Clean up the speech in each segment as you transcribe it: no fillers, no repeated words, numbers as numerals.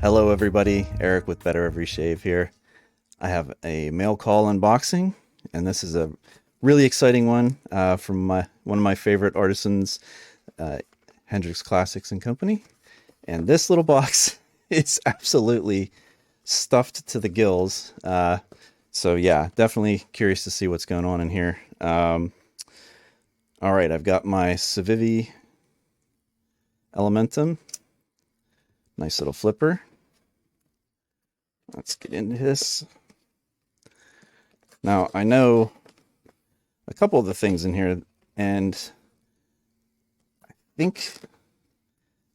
Hello everybody, Eric with Better Every Shave here. I have a mail call unboxing, and this is a really exciting one from one of my favorite artisans, uh, Hendrix Classics and Company. And this little box is absolutely stuffed to the gills. So yeah, definitely curious to see what's going on in here. All right, I've got my Civivi Elementum, nice little flipper. Let's get into this. Now, I know a couple of the things in here, and think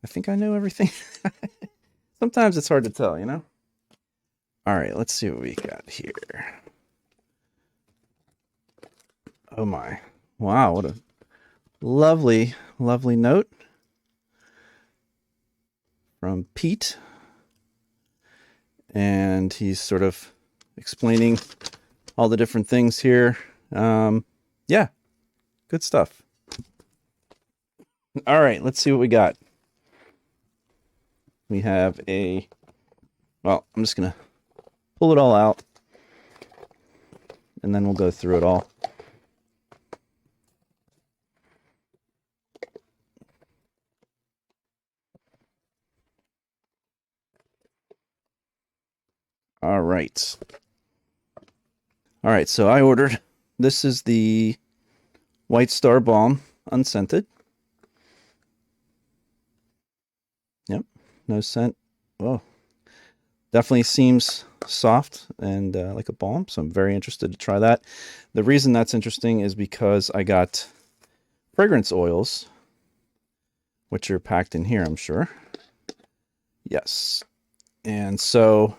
I think I know everything. Sometimes it's hard to tell, you know? All right, let's see what we got here. Oh my. Wow, what a lovely, lovely note from Pete. And he's sort of explaining all the different things here. Yeah, good stuff. All right, let's see what we got. We have well, I'm just going to pull it all out, and then we'll go through it all. All right. All right, so I ordered, this is the White Star Balm unscented. Yep, no scent. Whoa. Definitely seems soft and like a balm, so I'm very interested to try that. The reason that's interesting is because I got fragrance oils, which are packed in here, I'm sure. Yes. And so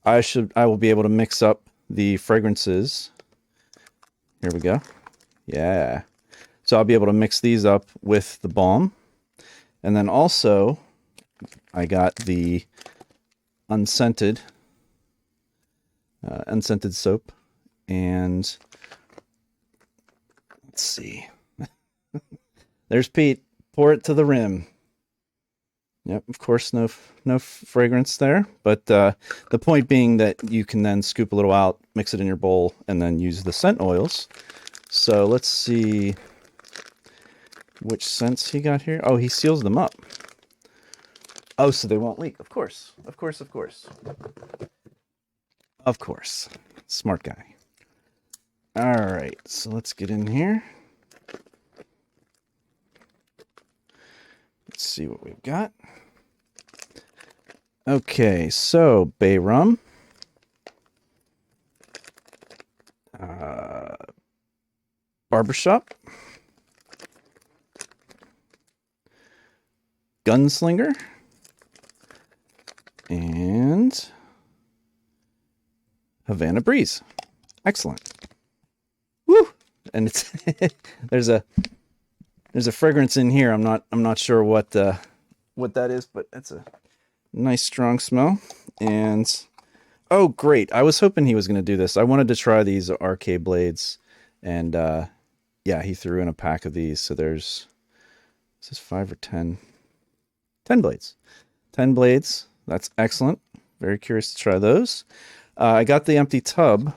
I will be able to mix up the fragrances. Here we go. Yeah. So I'll be able to mix these up with the balm. And then also I got the unscented soap, and let's see. There's Pete. Pour it to the rim. Yep, of course, no fragrance there, but the point being that you can then scoop a little out, mix it in your bowl, and then use the scent oils. So let's see which scents he got here. Oh, he seals them up. Oh, so they won't leak. Of course, of course, of course. Of course. Smart guy. All right, so let's get in here. Let's see what we've got. Okay, so bay rum, barbershop, gunslinger, and Havana Breeze. Excellent. Woo! And it's there's a fragrance in here. I'm not sure what that is, but it's a nice strong smell. And oh, great! I was hoping he was going to do this. I wanted to try these RK blades, and yeah, he threw in a pack of these. So is this 5 or 10? 10 blades. 10 blades. That's excellent. Very curious to try those. I got the empty tub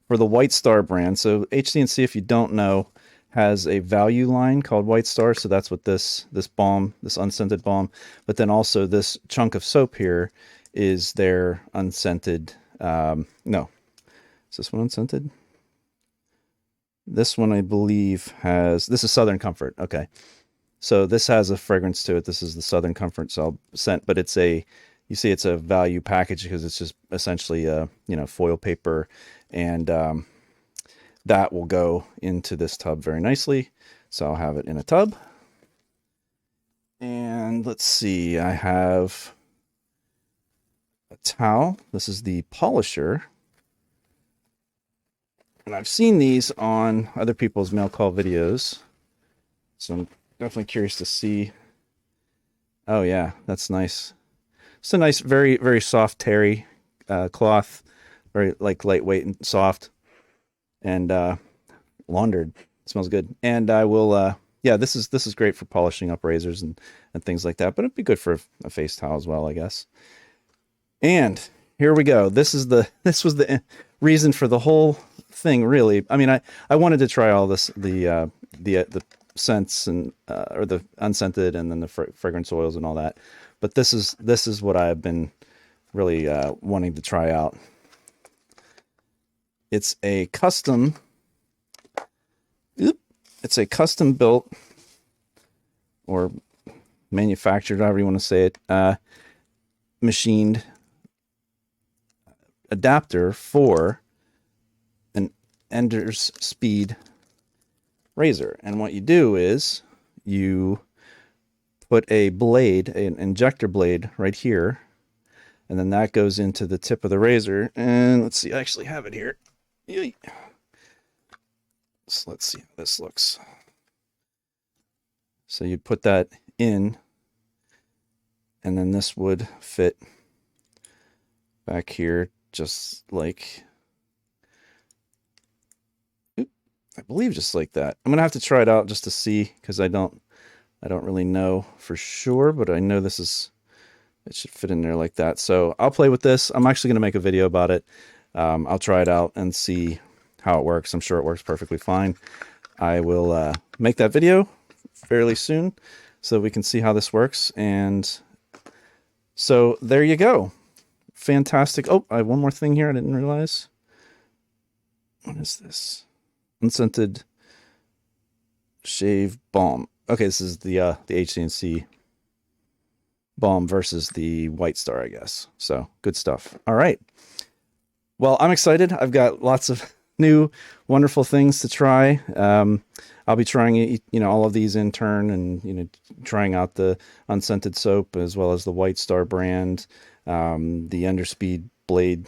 for the White Star brand. So HC&C, if you don't know, has a value line called White Star. So that's what this balm, this unscented balm, but then also this chunk of soap here is their unscented. No, is this one unscented? This one, I believe, this is Southern Comfort. Okay. So this has a fragrance to it. This is the Southern Comfort scent, but you see it's a value package because it's just essentially foil paper, and that will go into this tub very nicely. So I'll have it in a tub. And let's see, I have a towel. This is the polisher. And I've seen these on other people's mail call videos. So I'm definitely curious to see. Oh yeah, that's nice. It's a nice, very, very soft terry cloth, very lightweight and soft, and laundered. It smells good. And I will yeah, this is great for polishing up razors and things like that, but it'd be good for a face towel as well, I guess. And here we go. This was the reason for the whole thing, really. I mean, I wanted to try all this, the scents and or the unscented and then the fragrance oils and all that. But this is what I've been really wanting to try out. It's a custom built or manufactured, however you want to say it, machined adapter for an Ender's Speed razor. And what you do is you put a blade, an injector blade right here, and then that goes into the tip of the razor. And let's see, I actually have it here. So let's see how this looks. So you put that in, and then this would fit back here just like, I believe just like that. I'm gonna have to try it out just to see, because I don't really know for sure, but I know it should fit in there like that. So I'll play with this. I'm actually gonna make a video about it. I'll try it out and see how it works. I'm sure it works perfectly fine. I will make that video fairly soon so we can see how this works. And so there you go. Fantastic. Oh, I have one more thing here I didn't realize. What is this? Unscented shave balm. Okay, this is the HC&C balm versus the White Star, I guess. So good stuff. All right. Well, I'm excited. I've got lots of new wonderful things to try. I'll be trying all of these in turn, and trying out the unscented soap as well as the White Star brand, the Enderspeed blade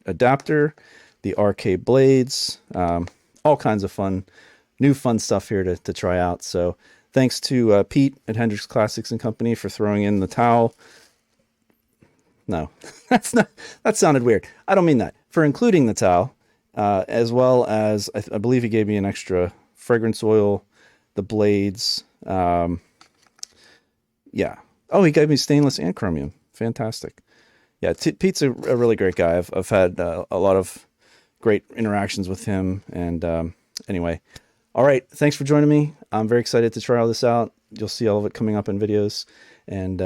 adapter, the RK blades, all kinds of new fun stuff here to try out. So thanks to Pete at Hendrix Classics and Company for throwing in the towel. No, that sounded weird. I don't mean that. For including the towel, as well as I believe he gave me an extra fragrance oil, the blades. Yeah. Oh, he gave me stainless and chromium. Fantastic. Yeah, Pete's a really great guy. I've had a lot of great interactions with him. And anyway, all right. Thanks for joining me. I'm very excited to try all this out. You'll see all of it coming up in videos. And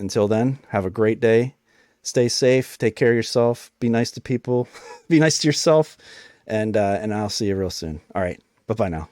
until then, have a great day. Stay safe. Take care of yourself. Be nice to people. Be nice to yourself. And I'll see you real soon. All right. Bye-bye now.